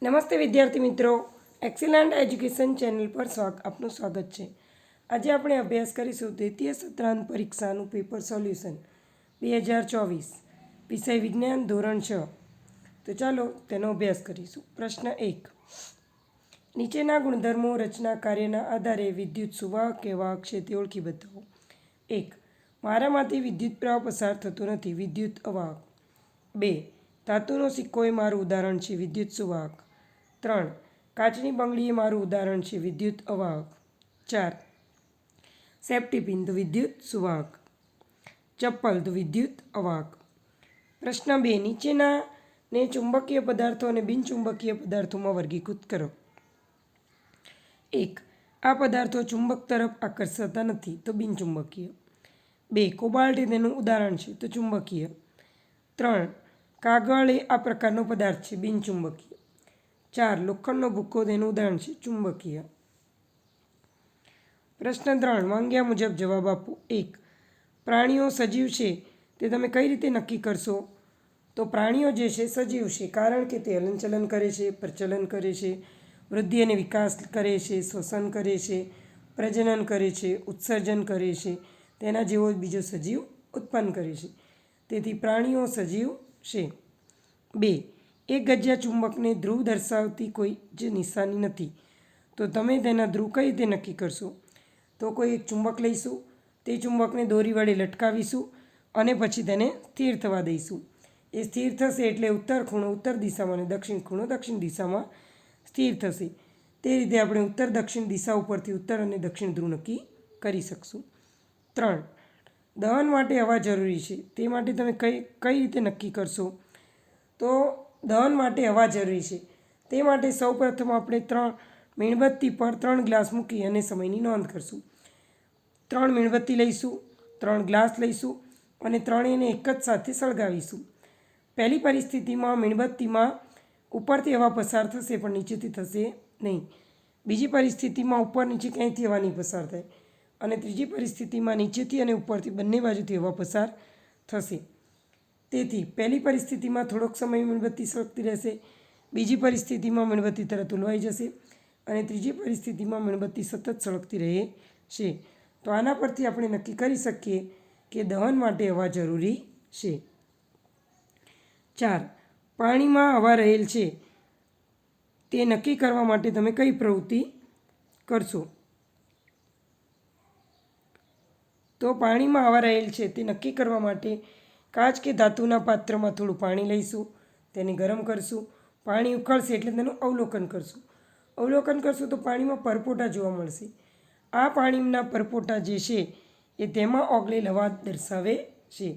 નમસ્તે વિદ્યાર્થી મિત્રો, એક્સિલન્ટ એજ્યુકેશન ચેનલ પર આપનું સ્વાગત છે. આજે આપણે અભ્યાસ કરીશું દ્વિતીય સત્રાંત પરીક્ષાનું પેપર સોલ્યુશન 2024 વિષય વિજ્ઞાન ધોરણ 6. તો ચાલો તેનો અભ્યાસ કરીશું. પ્રશ્ન 1. નીચેના ગુણધર્મો રચના કાર્યના આધારે વિદ્યુત સુવાહક કે વાહક છે તે ઓળખી બતાવો. 1. મારામાંથી વિદ્યુત પ્રવાહ પસાર થતો નથી, વિદ્યુત અવાહક. 2. ધાતુનો સિક્કો એ મારું ઉદાહરણ છે, વિદ્યુત સુવાહક. 3. કાચની બંગડી એ મારું ઉદાહરણ છે, વિદ્યુત અવાહક. 4. સેફ્ટી પિન તો વિદ્યુત સુવાહક. ચપ્પલ તો વિદ્યુત અવાહક. પ્રશ્ન 2. નીચેનાને ચુંબકીય પદાર્થો અને બિનચુંબકીય પદાર્થોમાં વર્ગીકૃત કરો. 1. આ પદાર્થો ચુંબક તરફ આકર્ષાતા નથી, તો બિનચુંબકીય. 2. કોબાલ્ટ એ તેનું ઉદાહરણ છે, તો ચુંબકીય. 3. કાગળ એ આ પ્રકારનો પદાર્થ છે, બિનચુંબકીય. 4. લોખંડનો ભૂક્કો તેનું ઉદાહરણ છે, ચુંબકીય. પ્રશ્ન 3. માંગ્યા મુજબ જવાબ આપો. 1. પ્રાણીઓ સજીવ છે તે તમે કઈ રીતે નક્કી કરશો? તો પ્રાણીઓ જે છે સજીવ છે, કારણ કે તે હલનચલન કરે છે, પ્રચલન કરે છે, વૃદ્ધિ અને વિકાસ કરે છે, શ્વસન કરે છે, પ્રજનન કરે છે, ઉત્સર્જન કરે છે, તેના જેવો બીજો સજીવ ઉત્પન્ન કરે છે. તેથી પ્રાણીઓ સજીવ છે. 2. એક ગજિયા ચુંબકને ધ્રુવ દર્શાવતી કોઈ જ નિશાની નથી, તો તમે તેના ધ્રુવ કઈ રીતે નક્કી કરશો? તો કોઈ એક ચુંબક લઈશું, તે ચુંબકને દોરી વડે લટકાવીશું અને પછી તેને સ્થિર થવા દઈશું. એ સ્થિર થશે એટલે ઉત્તર ખૂણો ઉત્તર દિશામાં અને દક્ષિણ ખૂણો દક્ષિણ દિશામાં સ્થિર થશે. તે રીતે આપણે ઉત્તર દક્ષિણ દિશા ઉપરથી ઉત્તર અને દક્ષિણ ધ્રુવ નક્કી કરી શકશું. 3. દહન માટે હવા જરૂરી છે, તે માટે તમે કઈ રીતે નક્કી કરશો? તો દહન માટે હવા જરૂરી છે, તે માટે સૌપ્રથમ આપણે 3 મીણબત્તી પર 3 ગ્લાસ મૂકી અને સમયની નોંધ કરશું. 3 મીણબત્તી લઈશું, 3 ગ્લાસ લઈશું અને ત્રણેયને એક જ સાથે સળગાવીશું. પહેલી પરિસ્થિતિમાં મીણબત્તીમાં ઉપરથી હવા પસાર થશે પણ નીચેથી થશે નહીં. બીજી પરિસ્થિતિમાં ઉપર નીચે ક્યાંયથી હવા નહીં પસાર થાય અને ત્રીજી પરિસ્થિતિમાં નીચેથી અને ઉપરથી બંને બાજુથી હવા પસાર થશે. તેથી પહેલી પરિસ્થિતિમાં થોડોક સમય મીણબત્તી સળગતી રહેશે, બીજી પરિસ્થિતિમાં મીણબત્તી તરત ઉલવાઈ જશે અને ત્રીજી પરિસ્થિતિમાં મીણબત્તી સતત સળગતી રહે છે. તો આના પરથી આપણે નક્કી કરી શકીએ કે દહન માટે હવા જરૂરી છે. 4. પાણીમાં હવા રહેલ છે તે નક્કી કરવા માટે તમે કઈ પ્રવૃત્તિ કરશો? તો પાણીમાં હવા રહેલ છે તે નક્કી કરવા માટે કાચ કે ધાતુના પાત્રમાં થોડું પાણી લઈશું, તેને ગરમ કરશું, પાણી ઉકળશે એટલે તેનું અવલોકન કરશું. અવલોકન કરશું તો પાણીમાં પરપોટા જોવા મળશે. આ પાણીના પરપોટા જે છે એ તેમાં ઓગળેલ હવા દર્શાવે છે.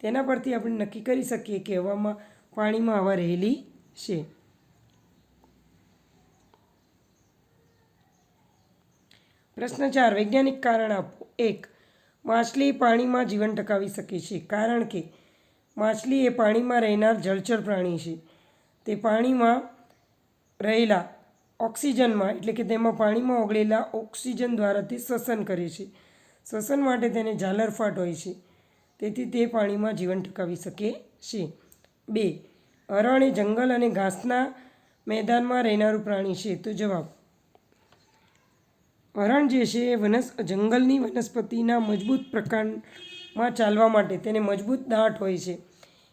તેના પરથી આપણે નક્કી કરી શકીએ કે પાણીમાં હવા રહેલી છે. પ્રશ્ન 4. વૈજ્ઞાનિક કારણ આપો. 1. માછલી પાણીમાં જીવન ટકાવી શકે છે, કારણ કે માછલી એ પાણીમાં રહેનાર જળચર પ્રાણી છે. તે પાણીમાં રહેલા ઓક્સિજનમાં એટલે કે તેમાં પાણીમાં ઓગળેલા ઓક્સિજન દ્વારા તે શ્વસન કરે છે. શ્વસન માટે તેને ઝાલરફાટ હોય છે, તેથી તે પાણીમાં જીવન ટકાવી શકે છે. 2. હરણ એ જંગલ અને ઘાસના મેદાનમાં રહેનારું પ્રાણી છે, તો જવાબ હરણ જે છે એ જંગલની વનસ્પતિના મજબૂત પ્રકારમાં ચાલવા માટે તેને મજબૂત દાંત હોય છે,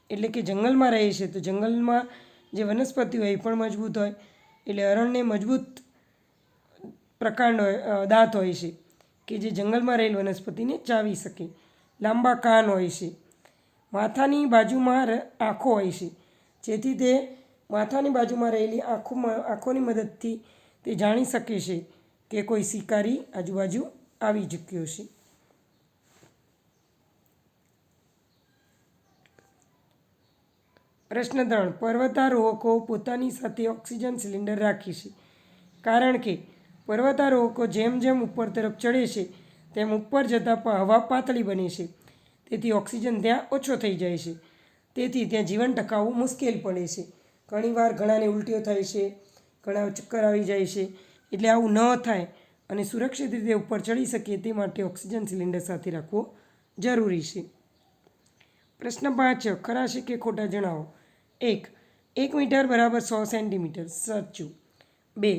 એટલે કે જંગલમાં રહે છે તો જંગલમાં જે વનસ્પતિ હોય એ પણ મજબૂત હોય, એટલે હરણને મજબૂત પ્રકારનો દાંત હોય છે કે જે જંગલમાં રહેલ વનસ્પતિને ચાવી શકે. લાંબા કાન હોય છે. માથાની બાજુમાં આંખો હોય છે, જેથી તે માથાની બાજુમાં રહેલી આંખોની મદદથી તે જાણી શકે છે કે કોઈ શિકારી આજુબાજુ આવી ચૂક્યો છે. પ્રશ્ન 3. પર્વતારોહકો પોતાની સાથે ઓક્સિજન સિલિન્ડર રાખે છે, કારણ કે પર્વતારોહકો જેમ જેમ ઉપર તરફ ચડે છે તેમ ઉપર જતાં હવા પાતળી બને છે, તેથી ઓક્સિજન ત્યાં ઓછો થઈ જાય છે. તેથી ત્યાં જીવન ટકાવવું મુશ્કેલ પડે છે. ઘણીવાર ઘણાને ઉલટીઓ થાય છે, ઘણા ચક્કર આવી જાય છે. એટલે આવું ન થાય અને સુરક્ષિત રીતે ઉપર ચડી શકીએ તે માટે ઓક્સિજન સિલિન્ડર સાથે રાખવો જરૂરી છે. પ્રશ્ન 5. ખરા છે કે ખોટા જણાવો. 1. 1 મીટર બરાબર 100 સેન્ટીમીટર, સાચું. 2.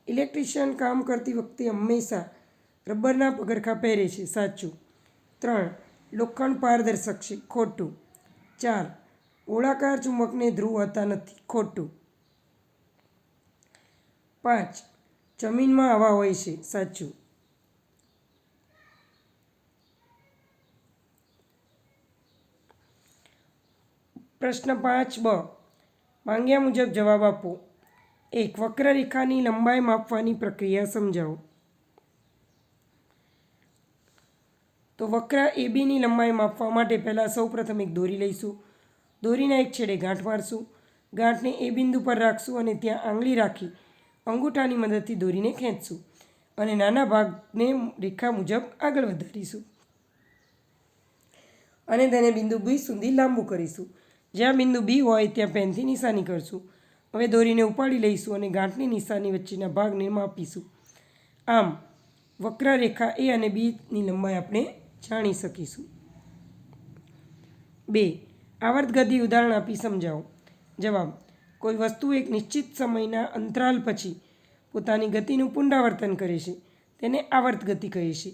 ઇલેક્ટ્રિશિયન કામ કરતી વખતે હંમેશા રબરના પગરખાં પહેરે છે, સાચું. 3. લોખંડ પારદર્શક છે, ખોટું. 4. ગોળાકાર ચુંબકને ધ્રુવ હોતા નથી, ખોટું. 5. જમીનમાં હવા હોય છે, સાચું. પ્રશ્ન 5બ, માંગ્યા મુજબ જવાબ આપો. 1. વક્રરેખાની લંબાઈ માપવાની પ્રક્રિયા સમજાવો. તો વક્ર એબીની લંબાઈ માપવા માટે પહેલાં સૌપ્રથમ એક દોરી લઈશું. દોરીના એક છેડે ગાંઠ મારશું. ગાંઠને એ બિંદુ પર રાખશું અને ત્યાં આંગળી રાખી અંગૂઠાની મદદથી દોરીને ખેંચશું અને નાના ભાગને રેખા મુજબ આગળ વધારીશું અને તેને બિંદુ બી સુધી લાંબુ કરીશું. જ્યાં બિંદુ બી હોય ત્યાં પેનથી નિશાની કરશું. હવે દોરીને ઉપાડી લઈશું અને ગાંઠની નિશાની વચ્ચેના ભાગને માપીશું. આમ વક્રરેખા એ અને બીની લંબાઈ આપણે જાણી શકીશું. 2. આવર્ત ગતિ ઉદાહરણ આપી સમજાવો. જવાબ. કોઈ વસ્તુ એક નિશ્ચિત સમયના અંતરાલ પછી પોતાની ગતિનું પુનરાવર્તન કરે છે તેને આવર્ત ગતિ કહે છે.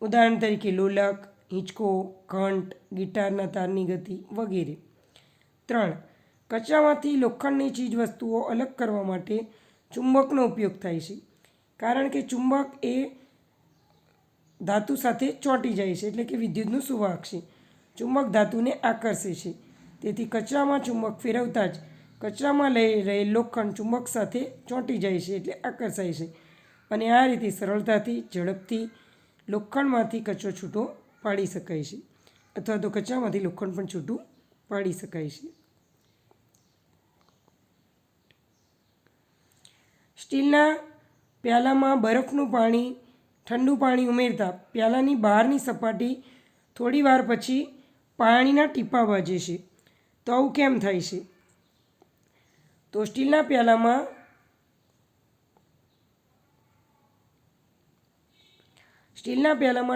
ઉદાહરણ તરીકે લોલક, હિંચકો, ઘંટ, ગિટારના તારની ગતિ વગેરે. 3. કચરામાંથી લોખંડની ચીજ વસ્તુઓ અલગ કરવા માટે ચુંબકનો ઉપયોગ થાય છે. કારણ કે ચુંબક એ ધાતુ સાથે ચોંટી જાય છે, એટલે કે વિદ્યુતનું સુવાહક છે. ચુંબક ધાતુને આકર્ષે છે. તેથી કચરામાં ચુંબક ફેરવતા જ કચરામાં લઈ રહેલ લોખંડ ચુંબક સાથે ચોંટી જાય છે, એટલે આકર્ષાય છે અને આ રીતે સરળતાથી, ઝડપથી લોખંડમાંથી કચરો છૂટો પાડી શકાય છે, અથવા તો કચરામાંથી લોખંડ પણ છૂટું પાડી શકાય છે. સ્ટીલના પ્યાલામાં બરફનું પાણી, ઠંડુ પાણી ઉમેરતા પ્યાલાની બહારની સપાટી થોડી વાર પછી પાણીના ટીપાં વાજે છે. તો આવું કેમ થાય છે? તો સ્ટીલના પ્યાલામાં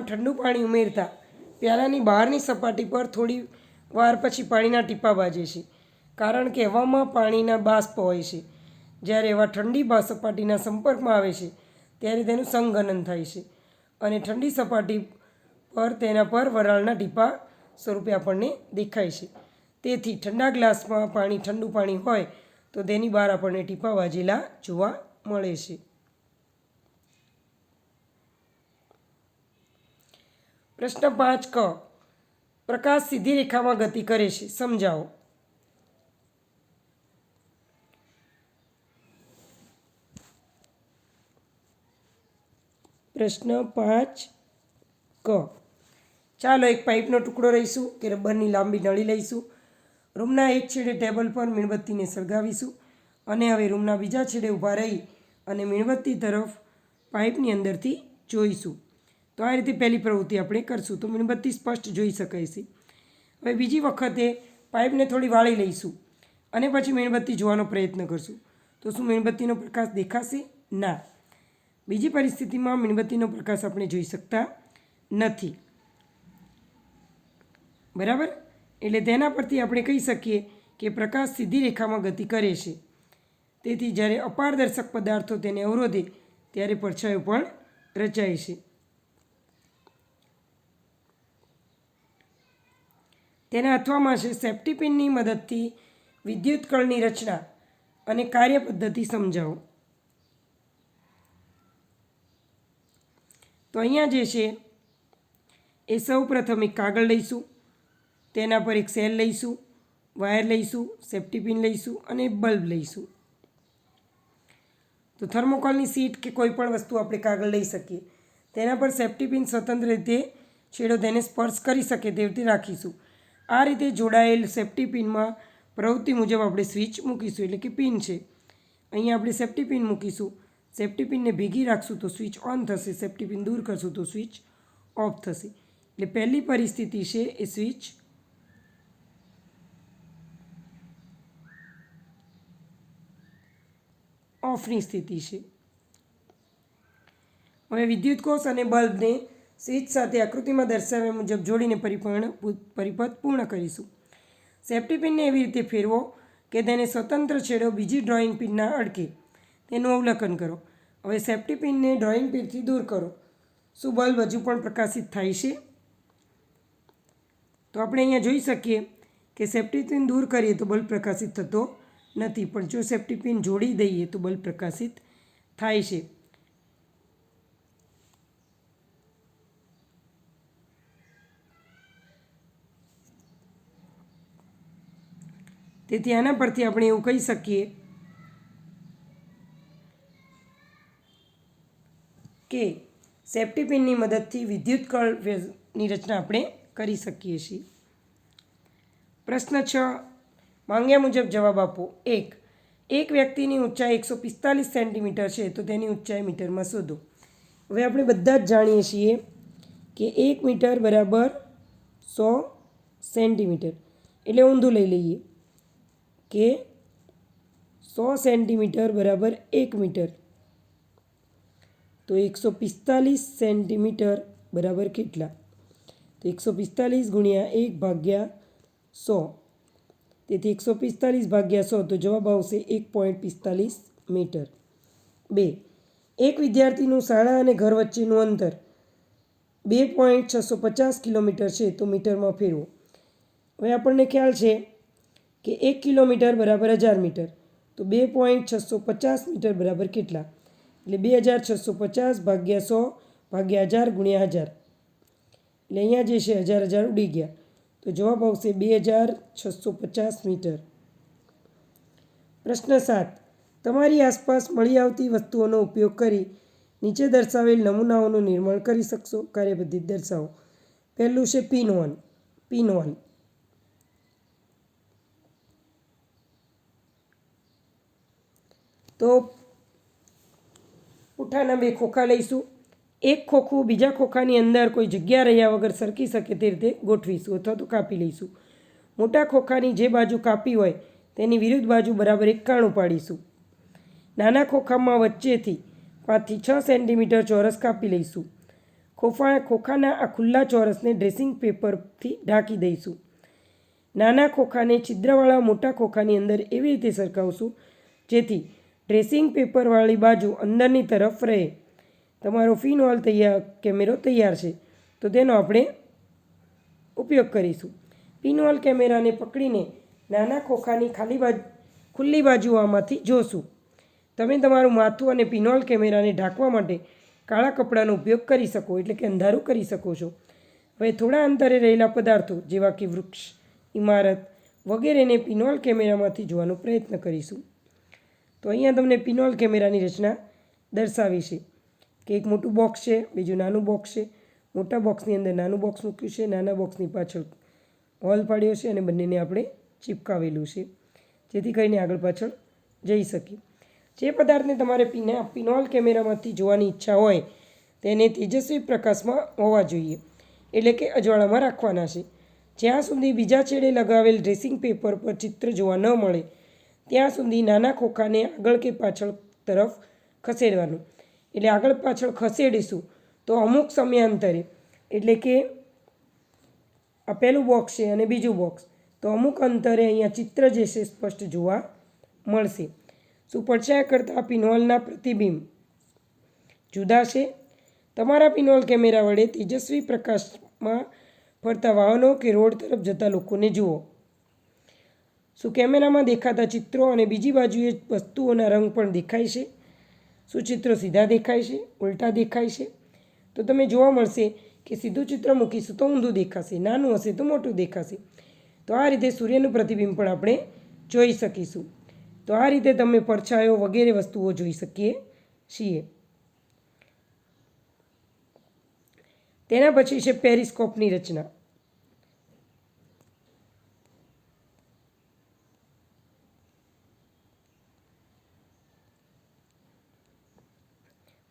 ઠંડુ પાણી ઉમેરતા પ્યાલાની બહારની સપાટી પર થોડી વાર પછી પાણીના ટીપાં વાજે છે. કારણ કે હવામાં પાણીના બાષ્પ હોય છે. જ્યારે હવા ઠંડી સપાટીના સંપર્કમાં આવે છે ત્યારે તેનું સંઘનન થાય છે અને ઠંડી સપાટી પર તેના પર વરાળના ટીપાં સ્વરૂપે આપણને દેખાય છે. તેથી ઠંડા ગ્લાસમાં પાણી ઠંડુ પાણી હોય તો તેની બહાર આપણને ટીપાં વાજેલા જોવા મળે છે. પ્રશ્ન 5ક, પ્રકાશ સીધી રેખામાં ગતિ કરે છે, સમજાવો. પ્રશ્ન 5ક, ચાલો એક પાઇપનો ટુકડો લઈશું કે રબરની લાંબી નળી લઈશું. રૂમના એક છેડે ટેબલ પર મીણબત્તીને સળગાવીશું અને હવે રૂમના બીજા છેડે ઊભા રહી અને મીણબત્તી તરફ પાઇપની અંદરથી જોઈશું. તો આ રીતે પહેલી પ્રવૃત્તિ આપણે કરશું તો મીણબત્તી સ્પષ્ટ જોઈ શકાય છે. હવે બીજી વખતે પાઇપને થોડી વાળી લઈશું અને પછી મીણબત્તી જોવાનો પ્રયત્ન કરશું. તો શું મીણબત્તીનો પ્રકાશ દેખાશે? ના. બીજી પરિસ્થિતિમાં મીણબત્તીનો પ્રકાશ આપણે જોઈ શકતા નથી. બરાબર? એટલે તેના પરથી આપણે કહી શકીએ કે પ્રકાશ સીધી રેખામાં ગતિ કરે છે. તેથી જ્યારે અપારદર્શક પદાર્થો તેને અવરોધે ત્યારે પડછાયો પણ રચાય છે. તેના અથવામાં છે સેફ્ટી પિનની મદદથી વિદ્યુત કળની રચના અને કાર્ય પદ્ધતિ સમજાવો. તો અહીંયા જે છે એ સૌ પ્રથમ એક કાગળ લઈશું, તેના પર એક સેલ લઈશું, વાયર લઈશું, સેફ્ટી પિન લઈશું અને બલ્બ લઈશું. તો થર્મોકોલની સીટ કે કોઈ પણ વસ્તુ આપણે કાગળ લઈ શકીએ. તેના પર સેફ્ટી પિન સ્વતંત્ર રીતે છેડો તેને સ્પર્શ કરી શકે તેવી રીતે રાખીશું. આ રીતે જોડાયેલ સેફ્ટી પિનમાં પ્રવૃત્તિ મુજબ આપણે સ્વિચ મૂકીશું, એટલે કે પિન છે. અહીંયા આપણે સેફ્ટી પિન મૂકીશું. સેફ્ટી પિનને ભેગી રાખશું તો સ્વિચ ઓન થશે, સેફ્ટી પિન દૂર કરશું તો સ્વિચ ઓફ થશે. એટલે પહેલી પરિસ્થિતિ છે એ સ્વિચ ઓફની સ્થિતિ છે. હવે વિદ્યુત કોષ અને બલ્બને સ્વિચ સાથે આકૃતિમાં દર્શાવ્યા મુજબ જોડીને પરિપથ પૂર્ણ કરીશું. સેફ્ટી પિનને એવી રીતે ફેરવો કે તેને સ્વતંત્ર છેડો બીજી ડ્રોઈંગ પિનના અડકે. તેનું અવલોકન કરો. હવે સેફ્ટી પિનને ડ્રોઈંગ પિનથી દૂર કરો. શું બલ્બ હજુ પણ પ્રકાશિત થાય છે? તો આપણે અહીંયા જોઈ શકીએ કે સેફ્ટી પિન દૂર કરીએ તો બલ્બ પ્રકાશિત થતો નથી, પણ જો સેફ્ટી પિન જોડી દઈએ તો બલ્બ પ્રકાશિત થાય છે. તેથી આના પરથી આપણે એવું કહી શકીએ કે સેફ્ટી પિનની મદદથી વિદ્યુત કળની રચના આપણે કરી શકીએ છીએ. પ્રશ્ન 6 માંગ્યા મુજબ જવાબ આપો. એક વ્યક્તિની ઊંચાઈ 145 સેન્ટીમીટર છે તો તેની ઊંચાઈ મીટરમાં શોધો. હવે આપણે બધા જ જાણીએ છીએ કે 1 મીટર બરાબર 100 સેન્ટીમીટર. એટલે ઊંધું લઈ લઈએ કે 100 સેન્ટીમીટર બરાબર 1 મીટર. તો 145 સેન્ટીમીટર બરાબર કેટલા? તો 145 ગુણ્યા 1/100. તેથી 145/100 તો જવાબ આવશે 1.45 મીટર. 2 એક વિદ્યાર્થીનું શાળા અને ઘર વચ્ચેનું અંતર 2.650 કિલોમીટર છે તો મીટરમાં ફેરવો. હવે આપણને ખ્યાલ છે કે 1 કિલોમીટર બરાબર 1000 મીટર. તો 2.650 મીટર બરાબર કેટલા? એટલે 2650/100/1000 ગુણ્યા 1000. એટલે અહીંયા જે છે 1000 ઉડી ગયા તો જવાબ આવશે 2650 મીટર. પ્રશ્ન 7 તમારી આસપાસ મળી આવતી વસ્તુઓનો ઉપયોગ કરી નીચે દર્શાવેલ નમૂનાઓનું નિર્માણ કરી શકશો. કાર્યપદ્ધતિ દર્શાવો. પહેલું છે પિનહોલ. તો પુઠ્ઠાના 2 ખોખા લઈશું. એક ખોખું બીજા ખોખાની અંદર કોઈ જગ્યા રહ્યા વગર સરકી શકે તે રીતે ગોઠવીશું અથવા તો કાપી લઈશું. મોટા ખોખાની જે બાજુ કાપી હોય તેની વિરુદ્ધ બાજુ બરાબર 91 પાડીશું. નાના ખોખામાં વચ્ચેથી 5 થી 6 સેન્ટીમીટર ચોરસ કાપી લઈશું. ખોખાના આ ખુલ્લા ચોરસને ડ્રેસિંગ પેપરથી ઢાંકી દઈશું. નાના ખોખાને છિદ્રવાળા મોટા ખોખાની અંદર એવી રીતે સરકાવશું જેથી ડ્રેસિંગ પેપરવાળી બાજુ અંદરની તરફ રહે. તમારો પિનહોલ કેમેરો તૈયાર છે તો તેનો આપણે ઉપયોગ કરીશું. પિનહોલ કેમેરાને પકડીને નાના ખોખાની ખુલ્લી બાજુ આમાંથી જોશું. તમે તમારું માથું અને પિનહોલ કેમેરાને ઢાંકવા માટે કાળા કપડાનો ઉપયોગ કરી શકો, એટલે કે અંધારું કરી શકો છો. હવે થોડા અંતરે રહેલા પદાર્થો જેવા કે વૃક્ષ, ઇમારત વગેરેને પિનહોલ કેમેરામાંથી જોવાનો પ્રયત્ન કરીશું. તો અહીંયા તમને પિનહોલ કેમેરાની રચના દર્શાવી છે કે એક મોટું બોક્સ છે, બીજું નાનું બોક્સ છે. મોટા બોક્સની અંદર નાનું બોક્સ મૂક્યું છે, નાના બોક્સની પાછળ હોલ પાડ્યો છે અને બંનેને આપણે ચિપકાવેલું છે જેથી કરીને આગળ પાછળ જઈ શકીએ. જે પદાર્થને તમારે પિનહોલ કેમેરામાંથી જોવાની ઈચ્છા હોય તેને તેજસ્વી પ્રકાશમાં હોવા જોઈએ, એટલે કે અજવાળામાં રાખવાના છે. જ્યાં સુધી બીજા છેડે લગાવેલ ડ્રેસિંગ પેપર પર ચિત્ર જોવા ન મળે ત્યાં સુધી નાના ખોખાને આગળ કે પાછળ તરફ ખસેડવાનું. એટલે આગળ પાછળ ખસેડીશું તો અમુક સમયાંતરે, એટલે કે આ પહેલું બોક્સ છે અને બીજું બોક્સ, તો અમુક અંતરે અહીંયા ચિત્ર જે છે સ્પષ્ટ જોવા મળશે. શું પડછાયા કરતાં પિનહોલના પ્રતિબિંબ જુદા છે? તમારા પિનહોલ કેમેરા વડે તેજસ્વી પ્રકાશમાં ફરતા વાહનો કે રોડ તરફ જતા લોકોને જુઓ. શું કેમેરામાં દેખાતા ચિત્રો અને બીજી બાજુએ વસ્તુઓના રંગ પણ દેખાય છે? શું ચિત્રો સીધા દેખાય છે, ઉલટા દેખાય છે? તો તમે જોવા મળશે કે સીધું ચિત્ર મૂકીશું તો ઊંધું દેખાશે, નાનું હશે તો મોટું દેખાશે. તો આ રીતે સૂર્યનું પ્રતિબિંબ પણ આપણે જોઈ શકીશું. તો આ રીતે તમે પડછાયો વગેરે વસ્તુઓ જોઈ શકીએ છીએ. તેના પછી છે પેરિસ્કોપની રચના.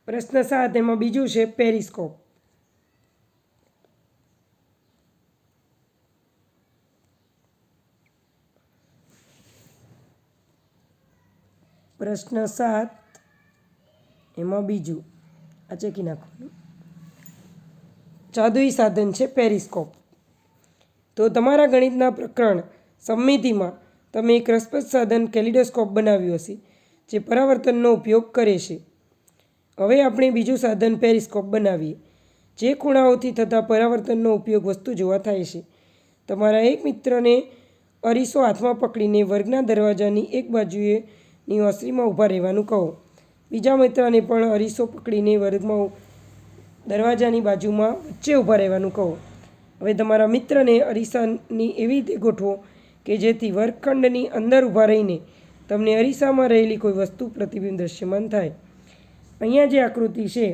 પ્રશ્ન 7 એમાં બીજું છે પેરિસ્કોપ. પ્રશ્ન 7 એમાં બીજું આ ચેકી નાખવાનું. જાદુઈ સાધન છે પેરિસ્કોપ. તો તમારા ગણિતના પ્રકરણ સમમિતિમાં તમે એક રસપ્રદ સાધન કેલિડોસ્કોપ બનાવ્યું હશે જે પરાવર્તનનો ઉપયોગ કરે છે. હવે આપણે બીજું સાધન પેરિસ્કોપ બનાવીએ જે ખૂણાઓથી થતા પરાવર્તનનો ઉપયોગ વસ્તુ જોવા થાય છે. તમારા એક મિત્રને અરીસો હાથમાં પકડીને વર્ગના દરવાજાની એક બાજુએની ઓસરીમાં ઊભા રહેવાનું કહો. બીજા મિત્રને પણ અરીસો પકડીને વર્ગમાં દરવાજાની બાજુમાં વચ્ચે ઊભા રહેવાનું કહો. હવે તમારા મિત્રને અરીસાની એવી રીતે ગોઠવો કે જેથી વર્ગખંડની અંદર ઊભા રહીને તમને અરીસામાં રહેલી કોઈ વસ્તુ પ્રતિબિંબ દૃશ્યમાન થાય. અહીંયા જે આકૃતિ છે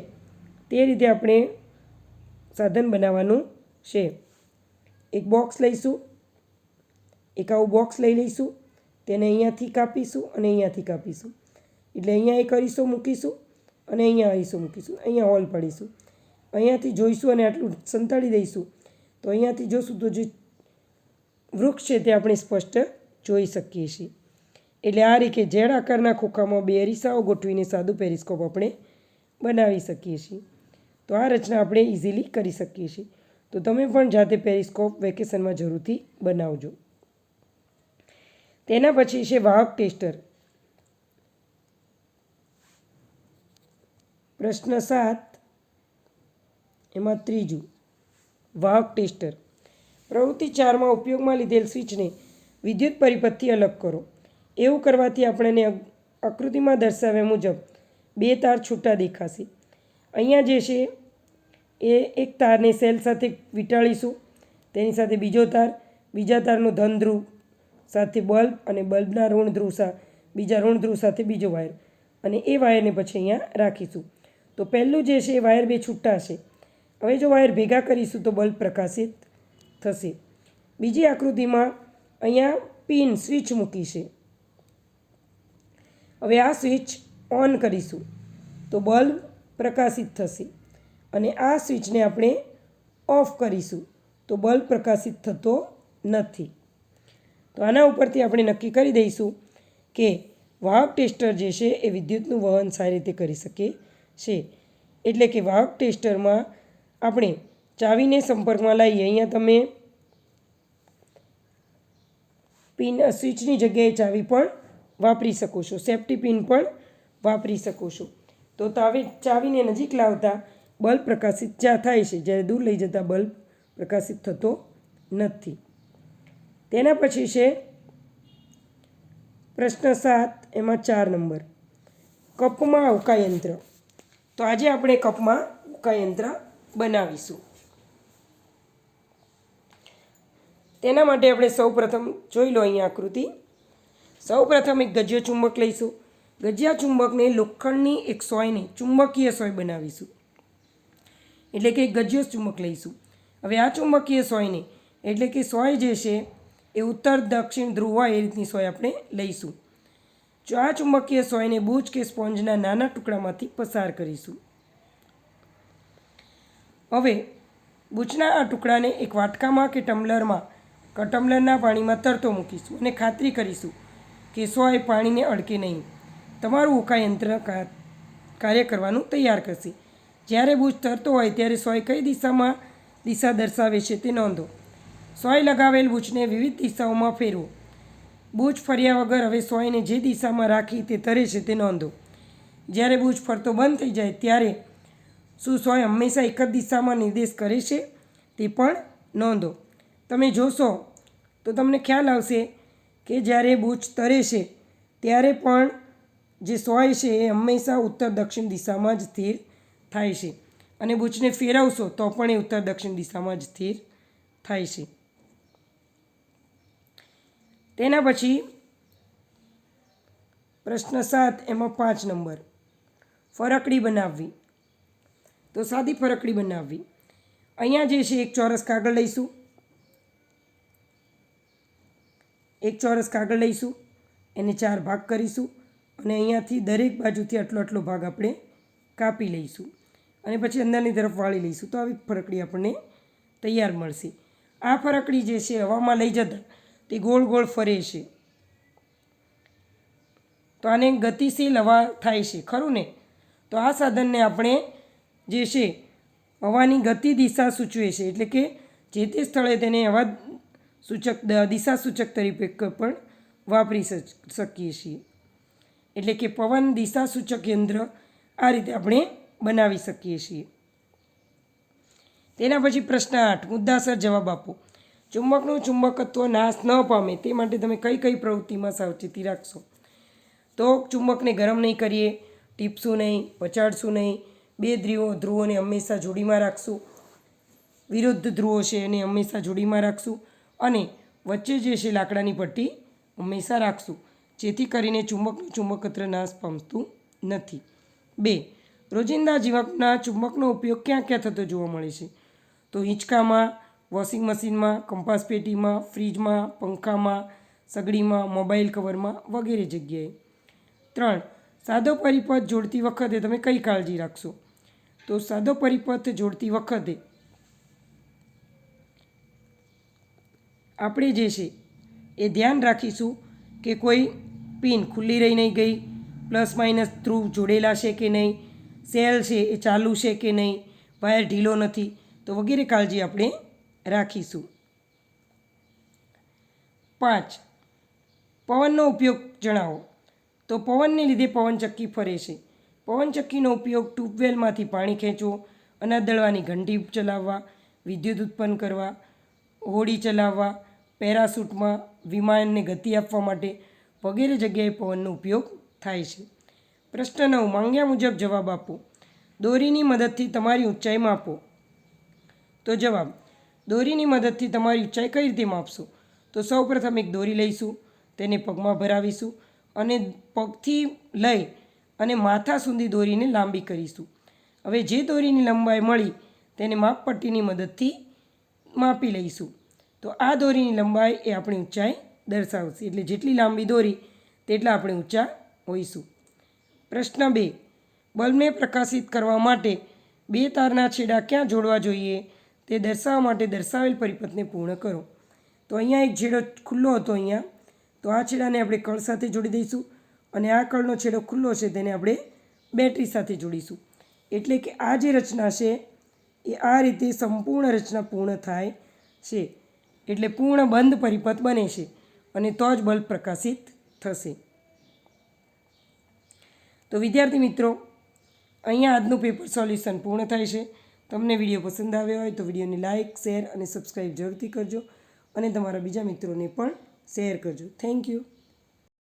તે રીતે આપણે સાધન બનાવવાનું છે. એક બોક્સ લઈશું, એક આવું બોક્સ લઈ લઈશું, તેને અહીંયાથી કાપીશું અને અહીંયાથી કાપીશું. એટલે અહીંયા એક અરીસો મૂકીશું અને અહીંયા અરીસો મૂકીશું, અહીંયા હોલ પાડીશું. અહીંયાથી જોઈશું અને આટલું સંતાડી દઈશું તો અહીંયાથી જોઈશું તો જે વૃક્ષ છે તે આપણે સ્પષ્ટ જોઈ શકીએ છીએ. એટલે આ રીતે ઝેડ આકારના ખોખામાં બે અરીસાઓ ગોઠવીને સાદું પેરિસ્કોપ આપણે બનાવી શકીએ છીએ. તો આ રચના આપણે ઇઝીલી કરી શકીએ છીએ. તો તમે પણ જાતે પેરિસ્કોપ વેકેશનમાં જરૂરથી બનાવજો. તેના પછી છે વાહક ટેસ્ટર. પ્રશ્ન 7 એમાં ત્રીજું વાહક ટેસ્ટર. પ્રવૃત્તિ 4માં ઉપયોગમાં લીધેલ સ્વિચને વિદ્યુત પરિપથથી અલગ કરો. એવું કરવાથી આપણને આકૃતિમાં દર્શાવ્યા મુજબ બે તાર છૂટા દેખાશે. અહીંયા જે છે એ એક તારને સેલ સાથે વીંટાળીશું, તેની સાથે બીજો તાર, બીજા તારનો ધન ધ્રુવ સાથે બલ્બ અને બલ્બના ઋણ ધ્રુવ બીજા ઋણ ધ્રુવ સાથે બીજો વાયર અને એ વાયરને પછી અહીંયા રાખીશું. તો પહેલું જે છે એ વાયર બે છૂટા છે. હવે જો વાયર ભેગા કરીશું તો બલ્બ પ્રકાશિત થશે. બીજી આકૃતિમાં અહીંયા પિન સ્વિચ મૂકી છે. હવે આ સ્વિચ ઓન કરીશું તો બલ્બ પ્રકાશિત થશે અને આ સ્વિચને આપણે ઓફ કરીશું તો બલ્બ પ્રકાશિત થતો નથી. તો આના ઉપરથી આપણે નક્કી કરી દઈશું કે વાહક ટેસ્ટર જે છે એ વિદ્યુતનું વહન સારી રીતે કરી શકે છે. એટલે કે વાહક ટેસ્ટરમાં આપણે ચાવીને સંપર્કમાં લાવીએ. અહીંયા તમે પિન સ્વિચની જગ્યાએ ચાવી પણ વાપરી શકો છો, સેફ્ટી પિન પણ વાપરી શકો છો. તો ચાવીને નજીક લાવતા બલ્બ પ્રકાશિત થાય છે, જ્યારે દૂર લઈ જતા બલ્બ પ્રકાશિત થતો નથી. તેના પછી છે પ્રશ્ન 7 એમાં 4 નંબર કપમાં અવકાયંત્ર. તો આજે આપણે કપમાં અવકાયંત્ર બનાવીશું. તેના માટે આપણે સૌપ્રથમ જોઈ લો અહીંયા આકૃતિ. સૌપ્રથમ એક ગજ્યો ચુંબક લઈશું. ગજિયા ચુંબકને લોખંડની એક સોયને ચુંબકીય સોય બનાવીશું. એટલે કે એક ગજ્યો ચુંબક લઈશું. હવે આ ચુંબકીય સોયને એટલે કે સોય જે છે એ ઉત્તર દક્ષિણ ધ્રુવ હોય એ રીતની સોય આપણે લઈશું. જો આ ચુંબકીય સોયને બૂચ કે સ્પોન્જના નાના ટુકડામાંથી પસાર કરીશું. હવે બૂચના આ ટુકડાને એક વાટકામાં કે ટમ્બલરના પાણીમાં તરતો મૂકીશું અને ખાતરી કરીશું કે સોય પાણીને અડકે નહીં. તમારું ઉકાયંત્ર કાર્ય કરવાનું તૈયાર કરશે. જ્યારે બૂચ તરતો હોય ત્યારે સોય કઈ દિશા દર્શાવે છે તે નોંધો. સોય લગાવેલ બૂચને વિવિધ દિશાઓમાં ફેરવો. બૂચ ફર્યા વગર હવે સોયને જે દિશામાં રાખી તે તરે છે તે નોંધો. જ્યારે બૂચ ફરતો બંધ થઈ જાય ત્યારે શું સોય હંમેશા એક જ દિશામાં નિર્દેશ કરે છે તે પણ નોંધો. તમે જોશો તો તમને ખ્યાલ આવશે કે જ્યારે બૂચ તરે છે ત્યારે પણ જે સોય છે એ હંમેશા ઉત્તર દક્ષિણ દિશામાં જ સ્થિર થાય છે અને બૂચને ફેરવશો તો પણ એ ઉત્તર દક્ષિણ દિશામાં જ સ્થિર થાય છે. તેના પછી પ્રશ્ન 7 એમાં 5 નંબર ફરકડી બનાવવી. તો સાદી ફરકડી બનાવવી. અહીંયા જે છે એક ચોરસ કાગળ લઈશું. એને 4 ભાગ કરીશું અને અહીંયાથી દરેક બાજુથી આટલો ભાગ આપણે કાપી લઈશું અને પછી અંદરની તરફ વાળી લઈશું. તો આવી ફરકડી આપણને તૈયાર મળશે. આ ફરકડી જે છે હવામાં લઈ જતા તે ગોળ ગોળ ફરે છે. તો આને ગતિશીલ હવા થાય છે, ખરું ને? તો આ સાધનને આપણે જે છે હવાની ગતિ દિશા સૂચવે છે. એટલે કે જે તે સ્થળે તેને હવા સૂચક દિશા સૂચક તરીકે પણ વાપરી શકીએ છીએ. એટલે કે પવન દિશા સૂચક યંત્ર આ રીતે આપણે બનાવી શકીએ છીએ. તેના પછી પ્રશ્ન 8, મુદ્દાસર જવાબ આપો. ચુંબકનું ચુંબકત્વ નાશ ન પામે તે માટે તમે કઈ કઈ પ્રવૃત્તિમાં સાવચેતી રાખશો? તો ચુંબકને ગરમ નહીં કરીએ, ટીપશું નહીં, પછાડશું નહીં, બે ધ્રુવોને હંમેશા જોડીમાં રાખશું, વિરુદ્ધ ધ્રુવો છે એને હંમેશા જોડીમાં રાખશું, અને વચ્ચે જે છે લાકડાની પટ્ટી હંમેશા રાખશું, જેથી કરીને ચુંબકનું ચુંબકત્વ નાશ પામતું નથી. 2, રોજિંદા જીવનના ચુંબકનો ઉપયોગ ક્યાં ક્યાં થતો જોવા મળે છે? તો હિંચકામાં, વોશિંગ મશીનમાં, કંપાસ પેટીમાં, ફ્રીજમાં, પંખામાં, સગડીમાં, મોબાઈલ કવરમાં વગેરે જગ્યાએ. 3, સાદો પરિપથ જોડતી વખતે તમે કઈ કાળજી રાખશો? તો સાદો પરિપથ જોડતી વખતે આપણે જે છે એ ધ્યાન રાખીશું કે કોઈ પિન ખુલ્લી રહી નહીં ગઈ, પ્લસ માઇનસ ધ્રુવ જોડેલા છે કે નહીં, સેલ છે એ ચાલુ છે કે નહીં, વાયર ઢીલો નથી, તો વગેરે કાળજી આપણે રાખીશું. 5, પવનનો ઉપયોગ જણાવો. તો પવનને લીધે પવનચક્કી ફરે છે. પવનચક્કીનો ઉપયોગ ટ્યુબવેલમાંથી પાણી ખેંચવો, અનાજ દળવાની ઘંટી ચલાવવા, વિદ્યુત ઉત્પન્ન કરવા, હોડી ચલાવવા, પેરાશૂટમાં, વિમાનને ગતિ આપવા માટે વગેરે જગ્યાએ પવનનો ઉપયોગ થાય છે. પ્રશ્ન 9, માંગ્યા મુજબ જવાબ આપો. દોરીની મદદથી તમારી ઊંચાઈ માપો. તો જવાબ, દોરીની મદદથી તમારી ઊંચાઈ કઈ રીતે માપશો? તો સૌપ્રથમ એક દોરી લઈશું, તેને પગમાં ભરાવીશું અને પગથી લઈ અને માથા સુધી દોરીને લાંબી કરીશું. હવે જે દોરીની લંબાઈ મળી તેને માપપટ્ટીની મદદથી માપી લઈશું. તો આ દોરીની લંબાઈ એ આપણી ઊંચાઈ દર્શાવશે. એટલે જેટલી લાંબી દોરી તેટલા આપણે ઊંચા હોઈશું. પ્રશ્ન 2, બલ્બને પ્રકાશિત કરવા માટે 2 તારના છેડા ક્યાં જોડવા જોઈએ તે દર્શાવવા માટે દર્શાવેલ પરિપથને પૂર્ણ કરો. તો અહીંયા એક છેડો ખુલ્લો હતો અહીંયા, તો આ છેડાને આપણે કળ સાથે જોડી દઈશું, અને આ કળનો છેડો ખુલ્લો છે તેને આપણે બેટરી સાથે જોડીશું. એટલે કે આ જે રચના છે એ આ રીતે સંપૂર્ણ રચના પૂર્ણ થાય છે. એટલે પૂર્ણ બંધ પરિપથ બને છે અને તો જ બલ્બ પ્રકાશિત થશે. તો વિદ્યાર્થી મિત્રો, અહીંયા આજનું પેપર સોલ્યુશન પૂર્ણ થાય છે. તમને વિડીયો પસંદ આવ્યો હોય તો વિડીયોને લાઇક, શેર અને સબસ્ક્રાઈબ જરૂરથી કરજો, અને તમારા બીજા મિત્રોને પણ શેર કરજો. Thank you.